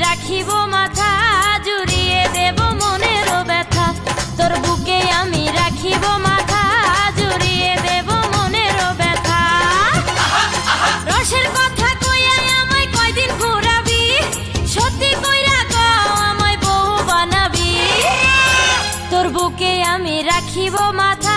রাখিব মাথা, জুড়িয়ে দেব মনের ব্যথা। তোর বুকে আমি রাখিব মাথা, জুড়িয়ে দেব মনের ব্যথা। রসের কথা কইয়া আমায় কয়দিন ঘুরাবি, সত্যি কইরা কও আমায় বউ বানাবি। তোর বুকে আমি রাখিব মাথা,